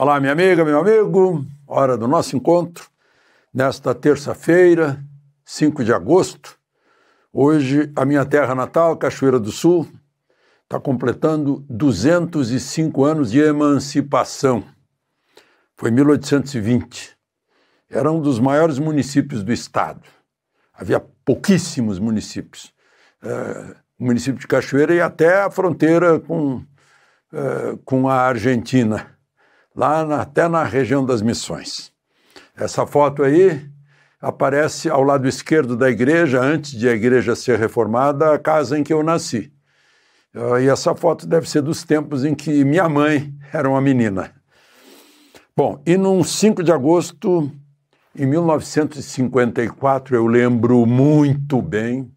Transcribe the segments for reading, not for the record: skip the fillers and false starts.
Olá, minha amiga, meu amigo, hora do nosso encontro, nesta terça-feira, 5 de agosto. Hoje, a minha terra natal, Cachoeira do Sul, está completando 205 anos de emancipação. Foi em 1820. Era um dos maiores municípios do estado. Havia pouquíssimos municípios. O município de Cachoeira e até a fronteira com a Argentina, até na região das Missões. Essa foto aí aparece ao lado esquerdo da igreja, antes de a igreja ser reformada, a casa em que eu nasci. E essa foto deve ser dos tempos em que minha mãe era uma menina. Bom, e num 5 de agosto, em 1954, eu lembro muito bem,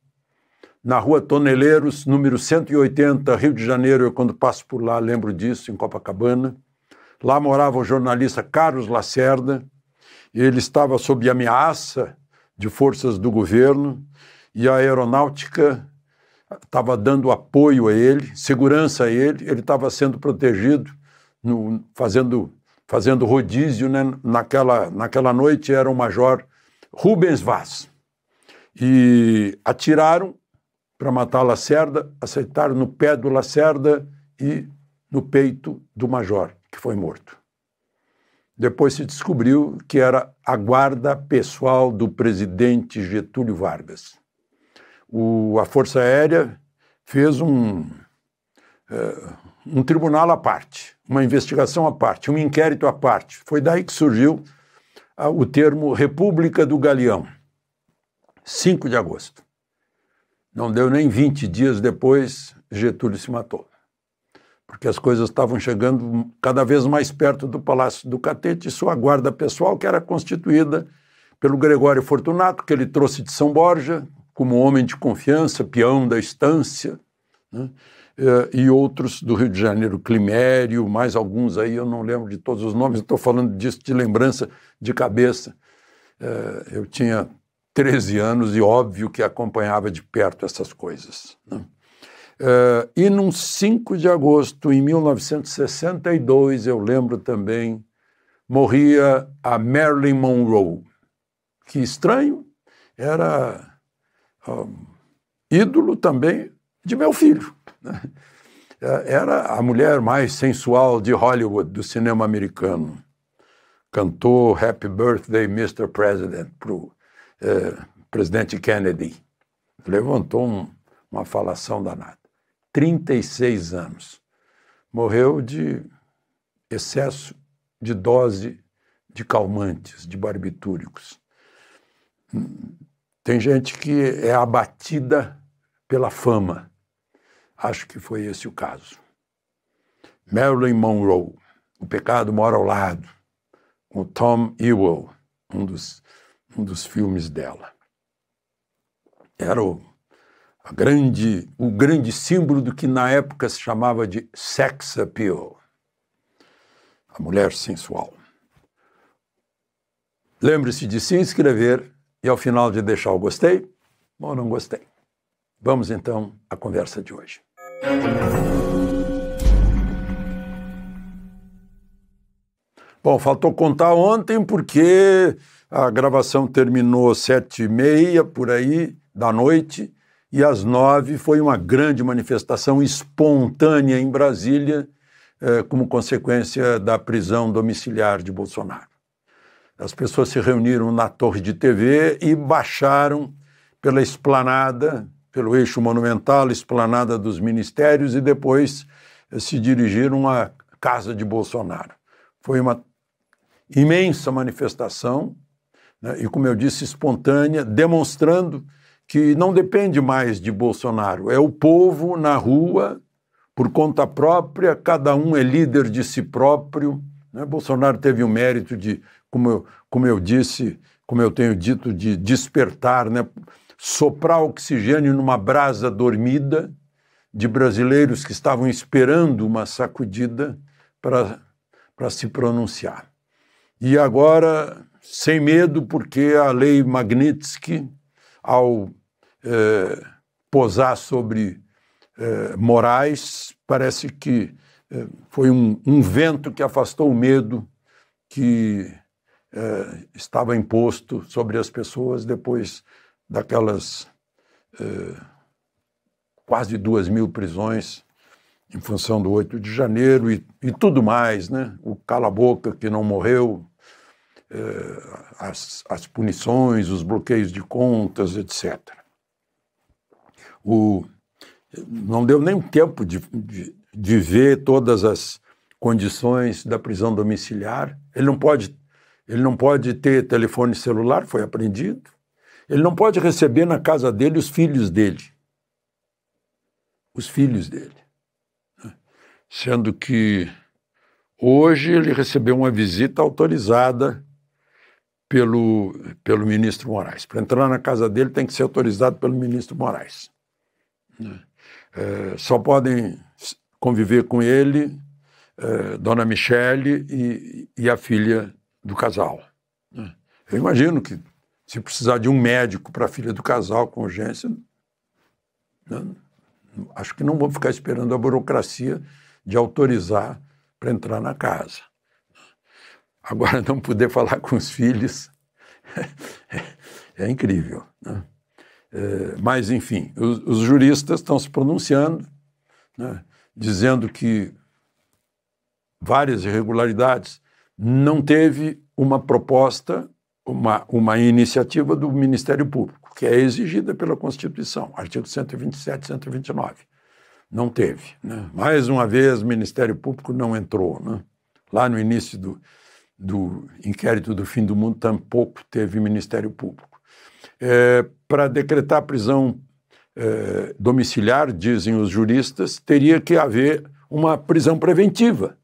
na Rua Toneleiros, número 180, Rio de Janeiro, eu quando passo por lá lembro disso, em Copacabana. Lá morava o jornalista Carlos Lacerda, e ele estava sob ameaça de forças do governo, e a aeronáutica estava dando apoio a ele, segurança a ele estava sendo protegido, fazendo rodízio, né? Naquela noite era o major Rubens Vaz. E atiraram para matar Lacerda, acertaram no pé do Lacerda e no peito do major, que foi morto. Depois se descobriu que era a guarda pessoal do presidente Getúlio Vargas. A Força Aérea fez um tribunal à parte, uma investigação à parte, um inquérito à parte. Foi daí que surgiu o termo República do Galeão, 5 de agosto. Não deu nem 20 dias depois, Getúlio se matou, porque as coisas estavam chegando cada vez mais perto do Palácio do Catete e sua guarda pessoal, que era constituída pelo Gregório Fortunato, que ele trouxe de São Borja, como homem de confiança, peão da estância, né? E outros do Rio de Janeiro, Climério, mais alguns aí, eu não lembro de todos os nomes, estou falando disso de lembrança de cabeça. Eu tinha 13 anos e óbvio que acompanhava de perto essas coisas, né? E num 5 de agosto, em 1962, eu lembro também, morria a Marilyn Monroe, que estranho, era ídolo também de meu filho, né? Era a mulher mais sensual de Hollywood, do cinema americano. Cantou Happy Birthday, Mr. President, para o presidente Kennedy. Levantou uma falação danada. 36 anos. Morreu de excesso de dose de calmantes, de barbitúricos. Tem gente que é abatida pela fama. Acho que foi esse o caso. Marilyn Monroe, O Pecado Mora ao Lado, com Tom Ewell, um dos filmes dela. Era o grande símbolo do que na época se chamava de sex appeal, a mulher sensual. Lembre-se de se inscrever e ao final de deixar o gostei ou não gostei. Vamos então à conversa de hoje. Bom, faltou contar ontem porque a gravação terminou 7h30 por aí da noite e às 9 foi uma grande manifestação espontânea em Brasília como consequência da prisão domiciliar de Bolsonaro. As pessoas se reuniram na torre de TV e baixaram pela esplanada, pelo eixo monumental, esplanada dos ministérios, e depois se dirigiram à casa de Bolsonaro. Foi uma imensa manifestação, né, e, como eu disse, espontânea, demonstrando que não depende mais de Bolsonaro. É o povo na rua, por conta própria, cada um é líder de si próprio, né? Bolsonaro teve o mérito de, como eu disse, como eu tenho dito, de despertar, né? Soprar oxigênio numa brasa dormida de brasileiros que estavam esperando uma sacudida para se pronunciar. E agora, sem medo, porque a lei Magnitsky, ao posar sobre Moraes, parece que foi um vento que afastou o medo que estava imposto sobre as pessoas depois daquelas quase 2.000 prisões em função do 8 de janeiro e tudo mais, né? O cala-boca que não morreu, as punições, os bloqueios de contas, etc. Não deu nem tempo de ver todas as condições da prisão domiciliar. Ele não pode ter telefone celular, foi apreendido. Ele não pode receber na casa dele os filhos dele. Os filhos dele. Sendo que hoje ele recebeu uma visita autorizada pelo ministro Moraes. Para entrar na casa dele tem que ser autorizado pelo ministro Moraes. Só podem conviver com ele Dona Michele e a filha do casal. Eu imagino que se precisar de um médico para a filha do casal com urgência, acho que não vão ficar esperando a burocracia de autorizar para entrar na casa. Agora, não poder falar com os filhos é incrível, né? Mas, enfim, os juristas estão se pronunciando, né, dizendo que várias irregularidades não teve uma proposta, uma iniciativa do Ministério Público, que é exigida pela Constituição, artigo 127, 129. Não teve, né? Mais uma vez, o Ministério Público não entrou, né? Lá no início do inquérito do fim do mundo, tampouco teve Ministério Público. Para decretar prisão domiciliar, dizem os juristas, teria que haver uma prisão preventiva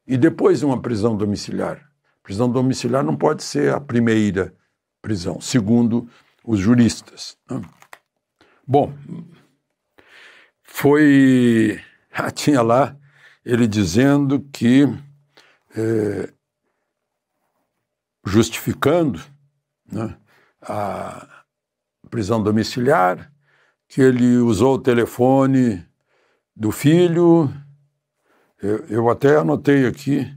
e depois uma prisão domiciliar. Prisão domiciliar não pode ser a primeira prisão, segundo os juristas, né? Bom, tinha lá ele dizendo que, justificando, né, a prisão domiciliar, que ele usou o telefone do filho. Eu até anotei aqui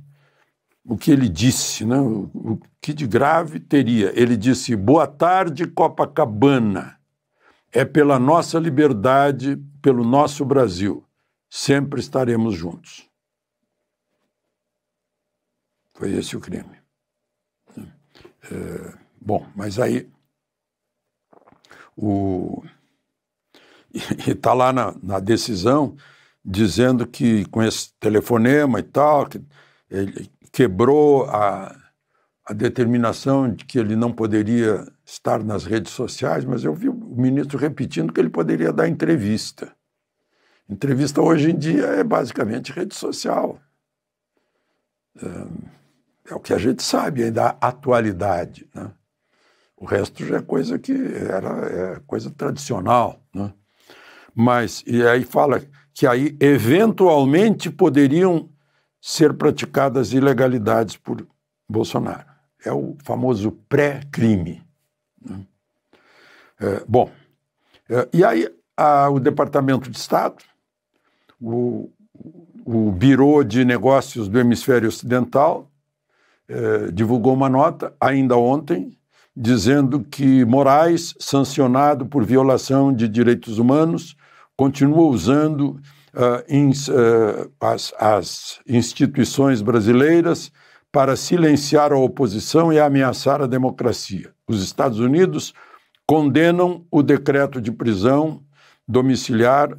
o que ele disse, né, o que de grave teria. Ele disse: boa tarde, Copacabana. É pela nossa liberdade, pelo nosso Brasil. Sempre estaremos juntos. Foi esse o crime. Bom, mas aí está lá na decisão dizendo que com esse telefonema e tal, que ele quebrou a determinação de que ele não poderia estar nas redes sociais, mas eu vi o ministro repetindo que ele poderia dar entrevista. Entrevista hoje em dia é basicamente rede social. É o que a gente sabe aí da atualidade, né? O resto já é coisa que é coisa tradicional, né? Mas, e aí fala que aí eventualmente poderiam ser praticadas ilegalidades por Bolsonaro. É o famoso pré-crime, né? Bom, e aí o Departamento de Estado, o Bureau de Negócios do Hemisfério Ocidental, divulgou uma nota ainda ontem, dizendo que Moraes, sancionado por violação de direitos humanos, continua usando as instituições brasileiras para silenciar a oposição e ameaçar a democracia. Os Estados Unidos condenam o decreto de prisão domiciliar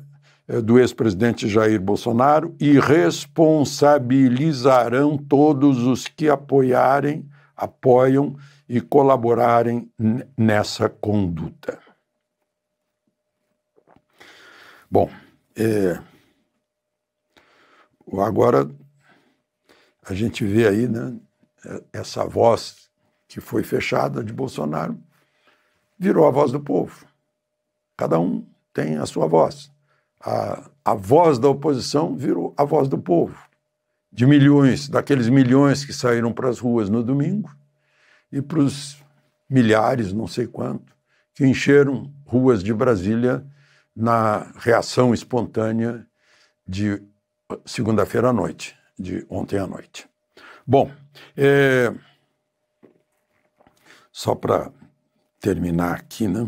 do ex-presidente Jair Bolsonaro e responsabilizarão todos os que apoiam e colaborarem nessa conduta. Bom, agora a gente vê aí, né, essa voz que foi fechada de Bolsonaro virou a voz do povo. Cada um tem a sua voz. A voz da oposição virou a voz do povo, de milhões, daqueles milhões que saíram para as ruas no domingo e para os milhares, não sei quanto, que encheram ruas de Brasília na reação espontânea de segunda-feira à noite, de ontem à noite. Bom, só para terminar aqui, né?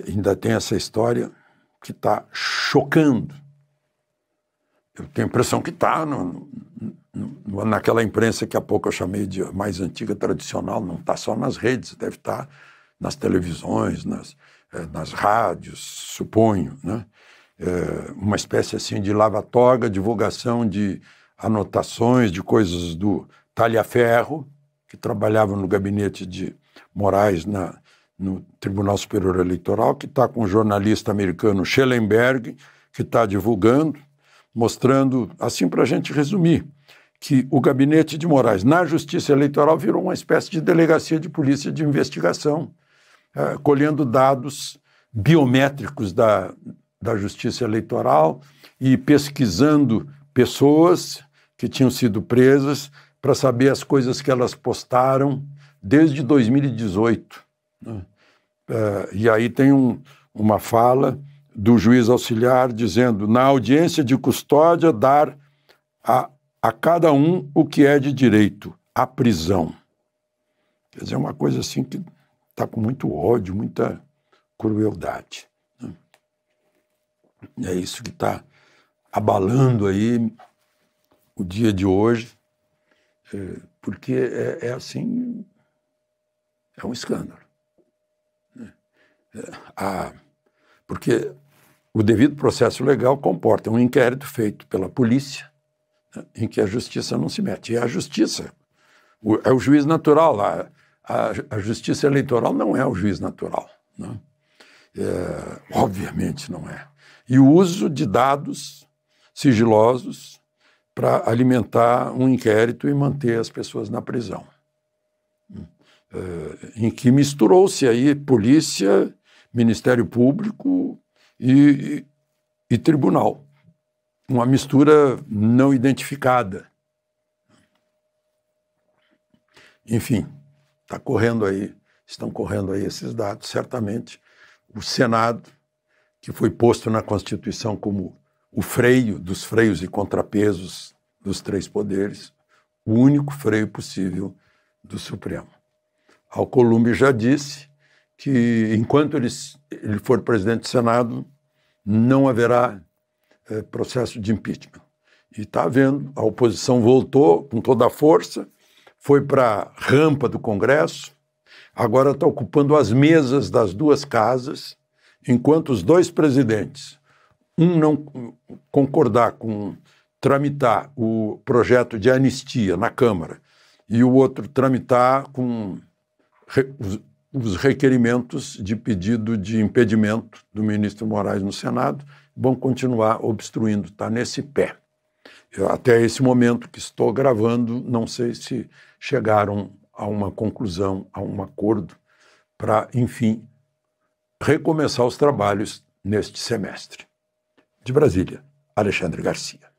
Ainda tem essa história que está chocando. Eu tenho a impressão que está naquela imprensa que há pouco eu chamei de mais antiga, tradicional, não está só nas redes, deve estar nas televisões, nas rádios, suponho, né? Uma espécie assim de lava-toga, divulgação de anotações de coisas do Talhaferro, que trabalhava no gabinete de Moraes no Tribunal Superior Eleitoral, que está com o jornalista americano Schellenberg, que está divulgando, mostrando, assim para a gente resumir, que o gabinete de Moraes na Justiça Eleitoral virou uma espécie de delegacia de polícia de investigação, colhendo dados biométricos da Justiça Eleitoral e pesquisando pessoas que tinham sido presas para saber as coisas que elas postaram desde 2018. Né? E aí tem uma fala do juiz auxiliar dizendo: na audiência de custódia, dar a cada um o que é de direito, a prisão. Quer dizer, uma coisa assim que está com muito ódio, muita crueldade. Né? É isso que está abalando aí o dia de hoje, porque assim, é um escândalo. Porque o devido processo legal comporta um inquérito feito pela polícia, né, em que a justiça não se mete. E a justiça é o juiz natural. A justiça eleitoral não é o juiz natural. Né? Obviamente não é. E o uso de dados sigilosos para alimentar um inquérito e manter as pessoas na prisão. Em que misturou-se aí polícia, Ministério Público e tribunal. Uma mistura não identificada. Enfim, estão correndo aí esses dados. Certamente o Senado, que foi posto na Constituição como o freio dos freios e contrapesos dos três poderes, o único freio possível do Supremo. Alcolumbre já disse que, enquanto ele for presidente do Senado, não haverá processo de impeachment. E está havendo, a oposição voltou com toda a força, foi para a rampa do Congresso, agora está ocupando as mesas das duas casas, enquanto os dois presidentes, um não concordar com tramitar o projeto de anistia na Câmara e o outro tramitar com os requerimentos de pedido de impedimento do ministro Moraes no Senado, vão continuar obstruindo, está nesse pé. Até esse momento que estou gravando, não sei se chegaram a uma conclusão, a um acordo, para, enfim, recomeçar os trabalhos neste semestre. De Brasília, Alexandre Garcia.